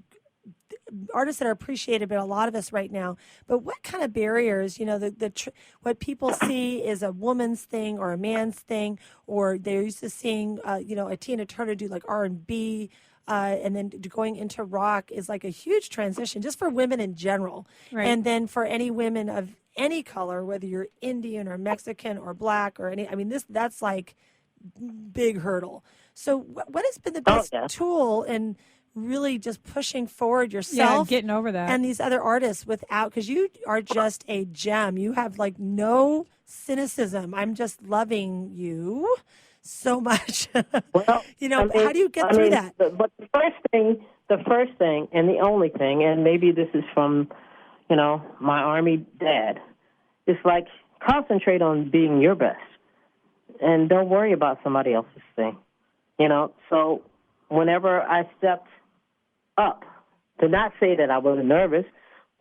artists that are appreciated by a lot of us right now. But what kind of barriers? What people see is a woman's thing or a man's thing, or they're used to seeing a Tina Turner do like R&B. And then going into rock is like a huge transition just for women in general. Right. And then for any women of any color, whether you're Indian or Mexican or black or that's like big hurdle. So what has been the best tool in really just pushing forward yourself? Yeah, getting over that. And these other artists because you are just a gem. You have like no cynicism. I'm just loving you so much. Well, how do you get through that? But the first thing, and the only thing, and maybe this is from, my Army dad, is like concentrate on being your best, and don't worry about somebody else's thing. So whenever I stepped up, to not say that I wasn't nervous,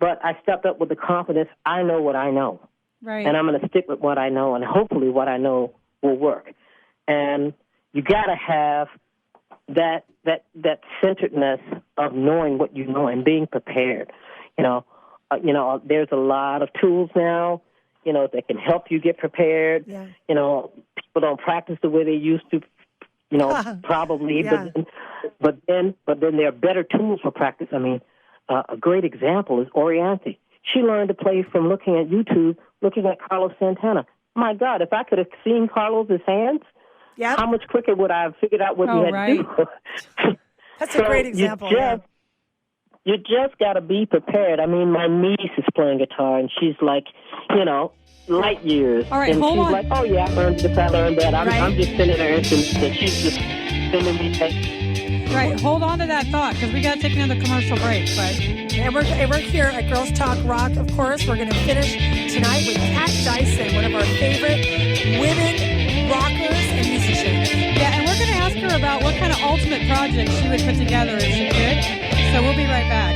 but I stepped up with the confidence. I know what I know, right? And I'm going to stick with what I know, and hopefully what I know will work. And you got to have that centeredness of knowing what you know and being prepared. There's a lot of tools now, that can help you get prepared. Yeah. People don't practice the way they used to, probably. Yeah. But then there are better tools for practice. I mean, a great example is Orianthi. She learned to play from looking at YouTube, looking at Carlos Santana. My God, if I could have seen Carlos's hands, yep. How much quicker would I have figured out what he had to do? That's a great example. You just got to be prepared. I mean, my niece is playing guitar, and she's like, light years. All right, and hold she's on. like, oh, yeah, I learned this, I learned that. I'm just sending her instruments, and she's just sending me tapes. Right, hold on to that thought, because we got to take another commercial break. And we're here at Girls Talk Rock, of course. We're going to finish tonight with Kat Dyson, one of our favorite women rockers and musicians. Yeah, and we're going to ask her about what kind of ultimate project she would put together if she could. So we'll be right back.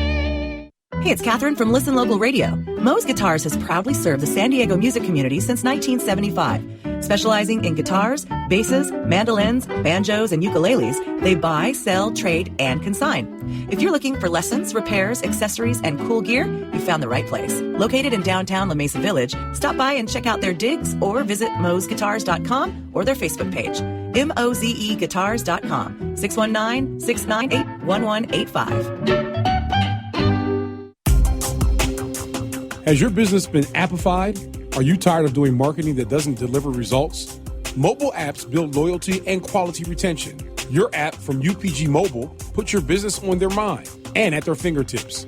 Hey, it's Catherine from Listen Local Radio. Moe's Guitars has proudly served the San Diego music community since 1975. Specializing in guitars, basses, mandolins, banjos, and ukuleles, they buy, sell, trade, and consign. If you're looking for lessons, repairs, accessories, and cool gear, you found the right place. Located in downtown La Mesa Village, stop by and check out their digs or visit moesguitars.com or their Facebook page. mozeguitars.com, 619-698-1185. Has your business been appified? Are you tired of doing marketing that doesn't deliver results? Mobile apps build loyalty and quality retention. Your app from UPG Mobile puts your business on their mind and at their fingertips.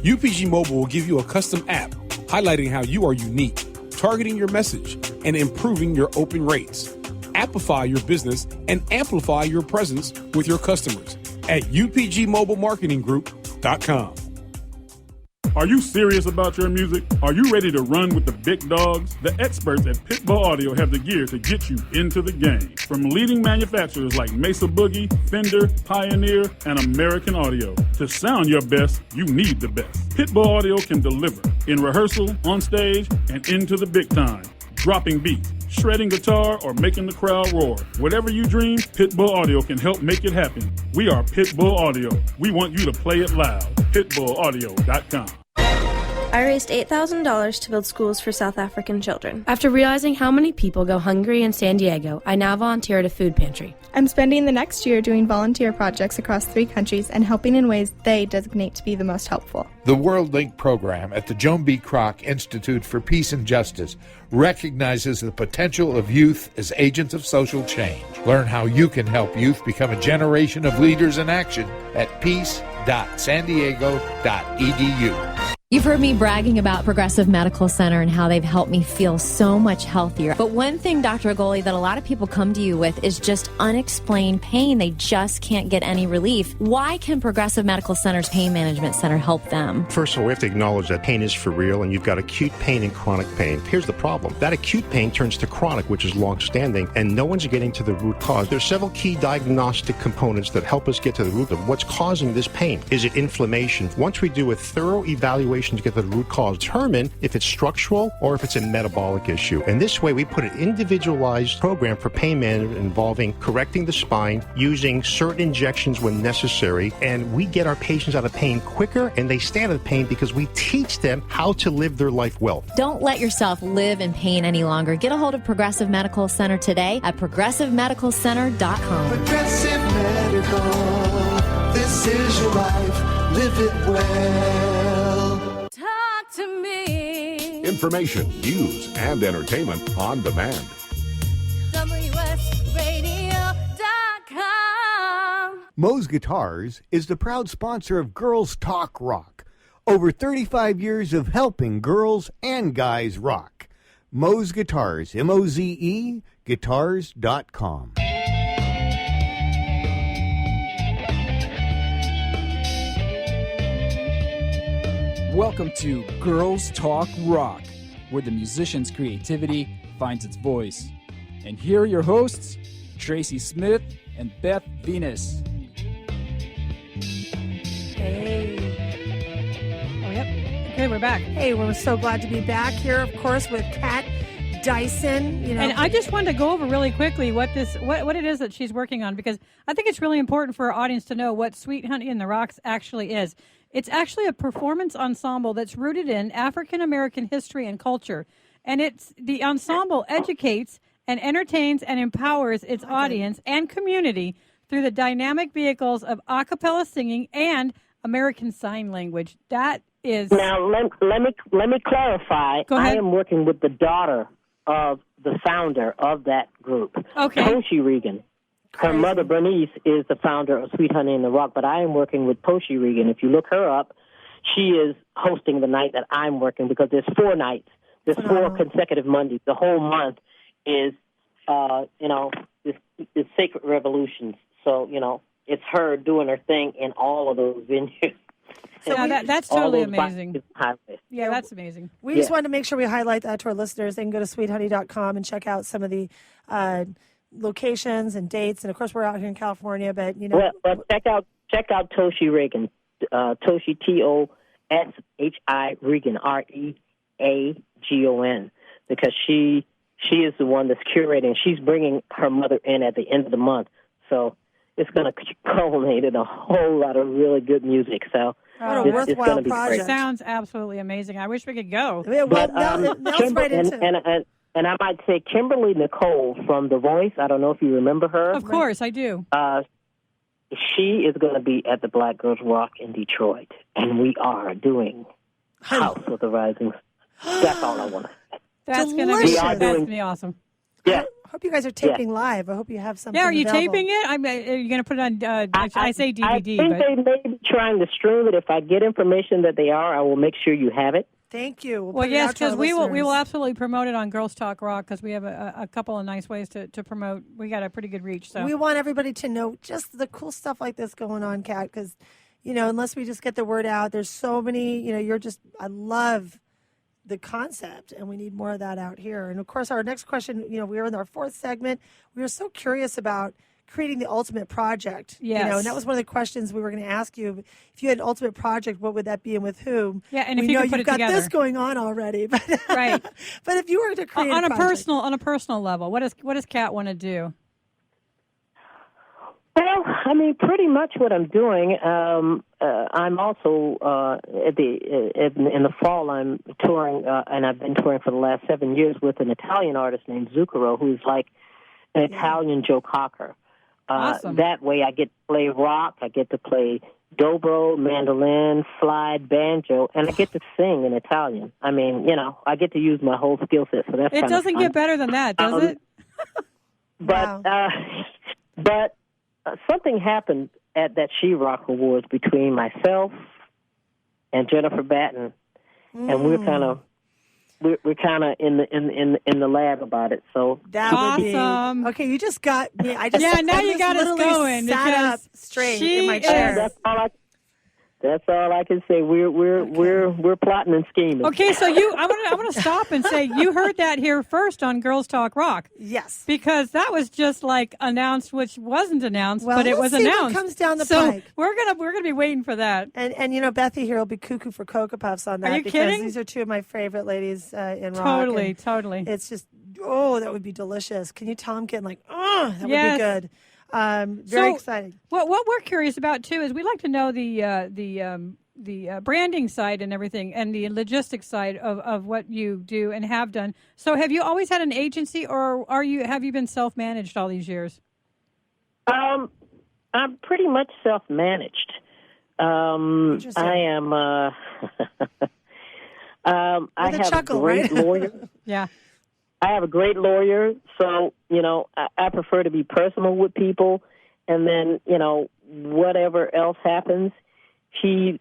UPG Mobile will give you a custom app highlighting how you are unique, targeting your message, and improving your open rates. Appify your business and amplify your presence with your customers at upgmobilemarketinggroup.com. Are you serious about your music? Are you ready to run with the big dogs? The experts at Pitbull Audio have the gear to get you into the game. From leading manufacturers like Mesa Boogie, Fender, Pioneer, and American Audio. To sound your best, you need the best. Pitbull Audio can deliver in rehearsal, on stage, and into the big time. Dropping beats, shredding guitar, or making the crowd roar. Whatever you dream, Pitbull Audio can help make it happen. We are Pitbull Audio. We want you to play it loud. PitbullAudio.com. I raised $8,000 to build schools for South African children. After realizing how many people go hungry in San Diego, I now volunteer at a food pantry. I'm spending the next year doing volunteer projects across 3 countries and helping in ways they designate to be the most helpful. The World Link program at the Joan B. Kroc Institute for Peace and Justice recognizes the potential of youth as agents of social change. Learn how you can help youth become a generation of leaders in action at peace.sandiego.edu. You've heard me bragging about Progressive Medical Center and how they've helped me feel so much healthier. But one thing, Dr. Agoli, that a lot of people come to you with is just unexplained pain. They just can't get any relief. Why can Progressive Medical Center's Pain Management Center help them? First of all, we have to acknowledge that pain is for real, and you've got acute pain and chronic pain. Here's the problem. That acute pain turns to chronic, which is long-standing, and no one's getting to the root cause. There's several key diagnostic components that help us get to the root of what's causing this pain. Is it inflammation? Once we do a thorough evaluation to get to the root cause, determine if it's structural or if it's a metabolic issue. And this way, we put an individualized program for pain management involving correcting the spine, using certain injections when necessary, and we get our patients out of pain quicker, and they stay out of pain because we teach them how to live their life well. Don't let yourself live in pain any longer. Get a hold of Progressive Medical Center today at progressivemedicalcenter.com. Progressive Medical, this is your life, live it well. Talk to me. Information, news, and entertainment on demand. WSRadio.com. Moe's Guitars is the proud sponsor of Girls Talk Rock. Over 35 years of helping girls and guys rock. Moe's Guitars, M-O-Z-E, guitars.com. Welcome to Girls Talk Rock, where the musician's creativity finds its voice. And here are your hosts, Tracy Smith and Beth Venus. Hey. Oh, yep. Okay, we're back. Hey, we're so glad to be back here, of course, with kat-dyson. And I just wanted to go over really quickly what it is that she's working on, because I think it's really important for our audience to know what Sweet Honey in the Rocks actually is. It's actually a performance ensemble that's rooted in African American history and culture. And the ensemble educates and entertains and empowers its audience and community through the dynamic vehicles of a cappella singing and American Sign Language. That is... Now, let me clarify. Go ahead. I am working with the daughter of the founder of that group, Okay. Toshi Regan. Her mother, Bernice, is the founder of Sweet Honey in the Rock, but I am working with Toshi Regan. If you look her up, she is hosting the night that I'm working, because there's 4 nights. There's 4 consecutive Mondays. The whole month is, this Sacred Revolutions. So, it's her doing her thing in all of those venues. So that's totally amazing. Yeah, that's amazing. We just wanted to make sure we highlight that to our listeners. They can go to sweethoney.com and check out some of the locations and dates. And of course, we're out here in California, but Well, check out Toshi Regan, Toshi Toshi Regan, Reagon, because she is the one that's curating. She's bringing her mother in at the end of the month, so it's going to culminate in a whole lot of really good music. So what a worthwhile project! Sounds absolutely amazing. I wish we could go. But, and I might say Kimberly Nicole from The Voice. I don't know if you remember her. Of course, I do. She is going to be at the Black Girls Rock in Detroit, and we are doing House of the Rising. That's all I want to say. That's going to be awesome. Yeah. I hope you guys are taping live. I hope you have something. Yeah, are you available. taping it? Are you going to put it on? I say DVD. I think they may be trying to stream it. If I get information that they are, I will make sure you have it. Thank you. Well, yes, because we will absolutely promote it on Girls Talk Rock, because we have a couple of nice ways to promote. We got a pretty good reach. So we want everybody to know just the cool stuff like this going on, Kat, because, unless we just get the word out, there's so many, I love the concept, and we need more of that out here. And of course, our next question, we are in our 4th segment. We were so curious about creating the ultimate project. Yes. And that was one of the questions we were going to ask you. If you had an ultimate project, what would that be and with whom? Yeah, and if we you know could put you've it got together. this going on already. But right. But if you were to create on a project. On a personal level, what does Kat want to do? Well, I mean, pretty much what I'm doing. I'm also in the fall. I'm touring, and I've been touring for the last 7 years with an Italian artist named Zucchero, who's like an Italian Joe Cocker. Awesome. That way, I get to play rock, I get to play dobro, mandolin, slide, banjo, and I get to sing in Italian. I mean, I get to use my whole skill set. So that's it doesn't get better than that, does it? But something happened at that She Rock Awards between myself and Jennifer Batten, and we're kind of in the lab about it. So that awesome. Would be, okay, you just got me. Now you got us going. Sat up straight in my chair. That's all I can say. We're plotting and scheming. Okay, so I want to stop and say you heard that here first on Girls Talk Rock. Yes, because that was just like announced, which wasn't announced, well, but it was see announced. What comes down the so pike. we're gonna be waiting for that. And you know, Bethy here will be cuckoo for Cocoa Puffs on that. Are you because kidding? These are two of my favorite ladies in rock. Totally. It's just that would be delicious. Can you tell I'm getting like that would be good. Very exciting. What we're curious about too is we'd like to know the branding side and everything, and the logistics side of what you do and have done. So, have you always had an agency, or have you been self-managed all these years? I'm pretty much self-managed. I am. I have a great lawyer. Yeah. I have a great lawyer, so, I prefer to be personal with people, and then, whatever else happens, he,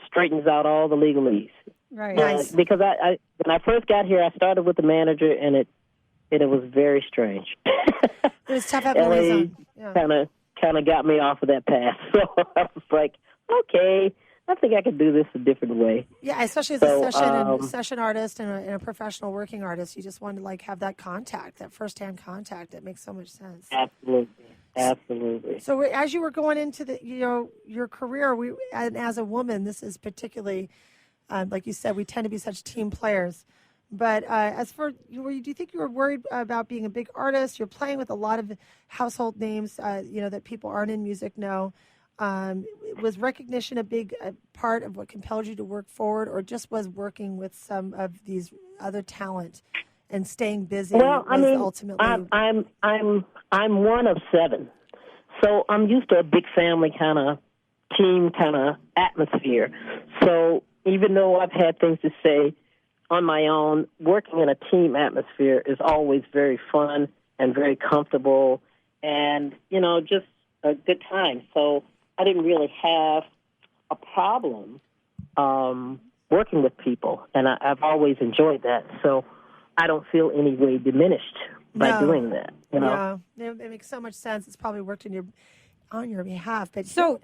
straightens out all the legalese. Right. Nice. Because I when I first got here, I started with the manager, and it was very strange. It was tough having LA kind of got me off of that path, so I was like, okay, I think I could do this a different way. Yeah, especially as a session artist and a professional working artist, you just want to have that contact, that firsthand contact. That makes so much sense. Absolutely. So as you were going into your career, and as a woman, this is particularly, like you said, we tend to be such team players. But as for do you think you were worried about being a big artist? You're playing with a lot of household names, that people aren't in music know. Was recognition a big part of what compelled you to work forward, or just was working with some of these other talent and staying busy? Well, I mean, ultimately, I'm one of 7, so I'm used to a big family kind of team kind of atmosphere. So even though I've had things to say on my own, working in a team atmosphere is always very fun and very comfortable, and just a good time. So I didn't really have a problem working with people, and I've always enjoyed that. So I don't feel any way diminished by doing that. Yeah, it makes so much sense. It's probably worked on your behalf. But so,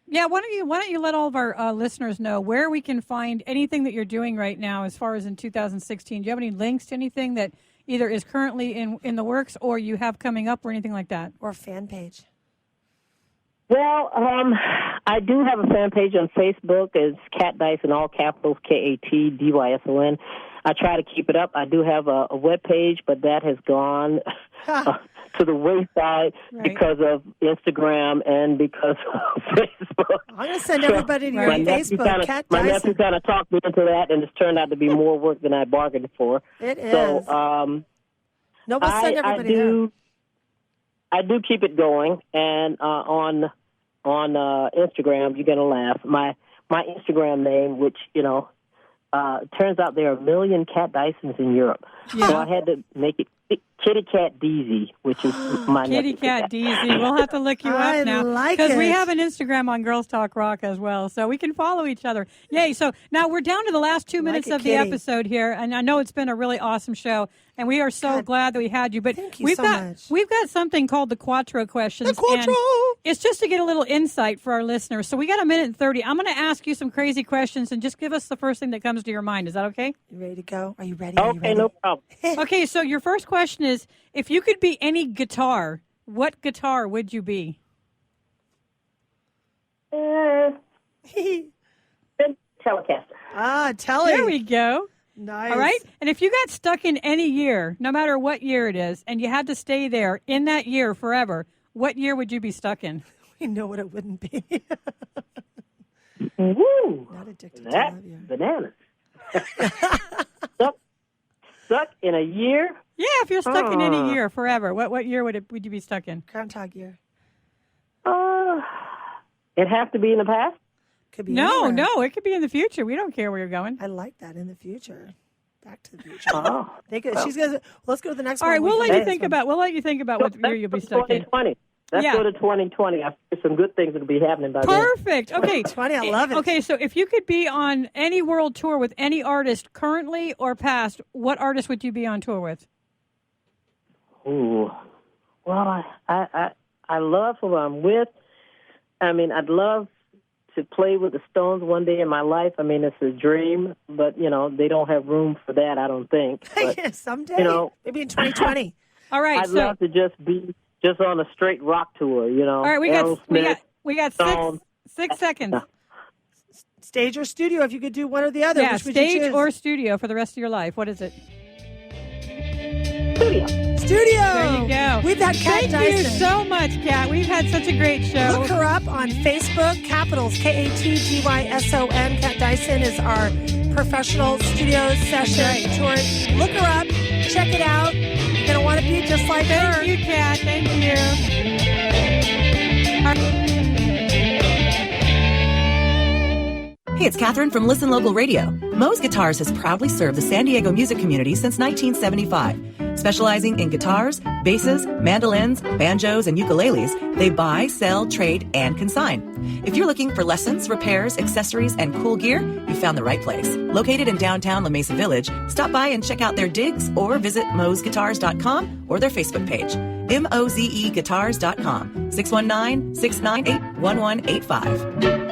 why don't you let all of our listeners know where we can find anything that you're doing right now as far as in 2016? Do you have any links to anything that either is currently in the works or you have coming up or anything like that? Or a fan page? Well, I do have a fan page on Facebook. It's kat-dyson, all capitals, KATDYSON. I try to keep it up. I do have a web page, but that has gone to the wayside because of Instagram and because of Facebook. I'm going to send everybody to your Facebook, kat-dyson. My nephew kind of talked me into that, and it's turned out to be more work than I bargained for. It is. So, we'll send everybody there. I do keep it going, and on Instagram, you're gonna laugh. My Instagram name, which turns out there are 1 million kat-dysons in Europe, so I had to make it Kitty Cat Deezy, which is my Kitty Cat Deezy. We'll have to look you up now because we have an Instagram on Girls Talk Rock as well, so we can follow each other. Yay! So now we're down to the last 2 minutes of the episode here, and I know it's been a really awesome show, and we are so glad that we had you. But we've got something called the Quattro questions. The Quattro. And it's just to get a little insight for our listeners. So we got 1 minute and 30. I'm going to ask you some crazy questions, and just give us the first thing that comes to your mind. Is that okay? You ready to go? Are you ready? Okay, no problem. Okay, so your first question is, if you could be any guitar, what guitar would you be? Telecaster. Tele. There we go. Nice. All right. And if you got stuck in any year, no matter what year it is, and you had to stay there in that year forever, what year would you be stuck in? We know what it wouldn't be. Woo! Not addicted to that love you. Bananas. Stuck in a year? Yeah, if you're stuck in any year forever, what year would you be stuck in? Groundhog year. It have to be in the past? Could be No, anywhere. it could be in the future. We don't care where you're going. I like that, in the future. Back to the future. Oh. She's gonna. Let's go to the next All one. right, we'll let you think about what year you'll be stuck in. 2020. Let's go to 2020. I think some good things will be happening by then. Perfect. Okay. 2020, I love it. Okay, so if you could be on any world tour with any artist, currently or past, what artist would you be on tour with? Ooh. Well, I love who I'm with. I mean, I'd love to play with the Stones one day in my life. I mean, it's a dream, but, they don't have room for that, I don't think. But, someday, maybe in 2020. All right. I'd love to just be on a straight rock tour, All right, we got six seconds. Stage or studio, if you could do one or the other. Yeah, which would you stage choose? or studio for the rest of your life. What is it? Studio. There you go. We've had Kat Dyson. Thank you so much, Kat. We've had such a great show. Look her up on Facebook, capitals KATDYSON. Kat Dyson is our professional studio session tour. Look her up. Check it out. You're going to want to be just like her. Thank you, Kat. Thank you. Hey, it's Catherine from Listen Local Radio. Moe's Guitars has proudly served the San Diego music community since 1975. Specializing in guitars, basses, mandolins, banjos, and ukuleles, they buy, sell, trade, and consign. If you're looking for lessons, repairs, accessories, and cool gear, you found the right place. Located in downtown La Mesa Village, stop by and check out their digs or visit moesguitars.com or their Facebook page. mozeguitars.com, 619-698-1185.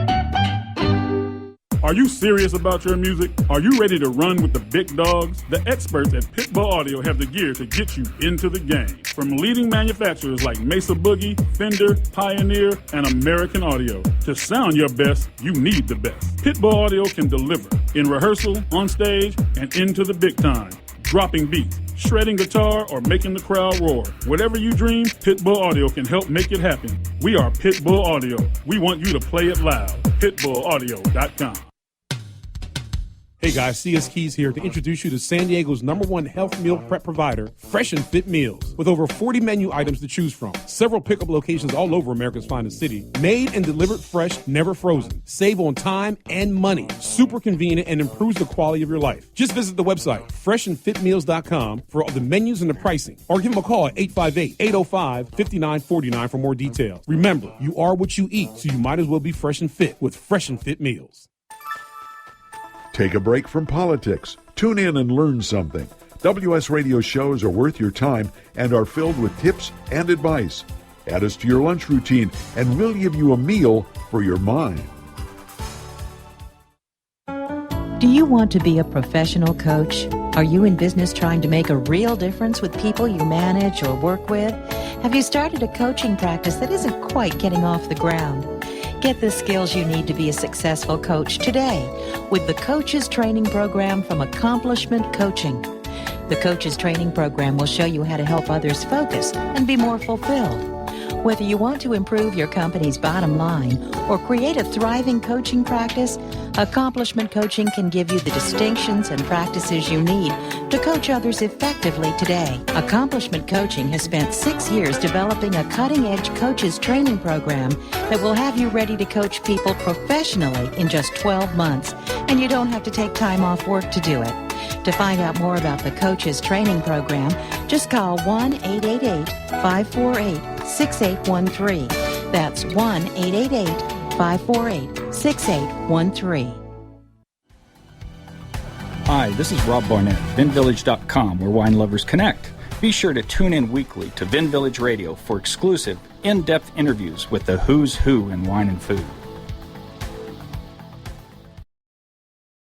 Are you serious about your music? Are you ready to run with the big dogs? The experts at Pitbull Audio have the gear to get you into the game. From leading manufacturers like Mesa Boogie, Fender, Pioneer, and American Audio. To sound your best, you need the best. Pitbull Audio can deliver in rehearsal, on stage, and into the big time. Dropping beats, shredding guitar, or making the crowd roar. Whatever you dream, Pitbull Audio can help make it happen. We are Pitbull Audio. We want you to play it loud. PitbullAudio.com. Hey guys, CS Keys here to introduce you to San Diego's #1 health meal prep provider, Fresh and Fit Meals. With over 40 menu items to choose from, several pickup locations all over America's finest city, made and delivered fresh, never frozen. Save on time and money. Super convenient and improves the quality of your life. Just visit the website, freshandfitmeals.com, for all the menus and the pricing. Or give them a call at 858-805-5949 for more details. Remember, you are what you eat, so you might as well be fresh and fit with Fresh and Fit Meals. Take a break from politics. Tune in and learn something. WS Radio shows are worth your time and are filled with tips and advice. Add us to your lunch routine, and we'll give you a meal for your mind. Do you want to be a professional coach? Are you in business trying to make a real difference with people you manage or work with? Have you started a coaching practice that isn't quite getting off the ground? Get the skills you need to be a successful coach today with the Coaches Training Program from Accomplishment Coaching. The Coaches Training Program will show you how to help others focus and be more fulfilled. Whether you want to improve your company's bottom line or create a thriving coaching practice, Accomplishment Coaching can give you the distinctions and practices you need to coach others effectively today. Accomplishment Coaching has spent 6 years developing a cutting-edge coaches training program that will have you ready to coach people professionally in just 12 months, and you don't have to take time off work to do it. To find out more about the Coaches Training Program, just call 1-888-548-6813. That's 1-888-548-6813. Hi, this is Rob Barnett, VinVillage.com, where wine lovers connect. Be sure to tune in weekly to Vin Village Radio for exclusive, in-depth interviews with the who's who in wine and food.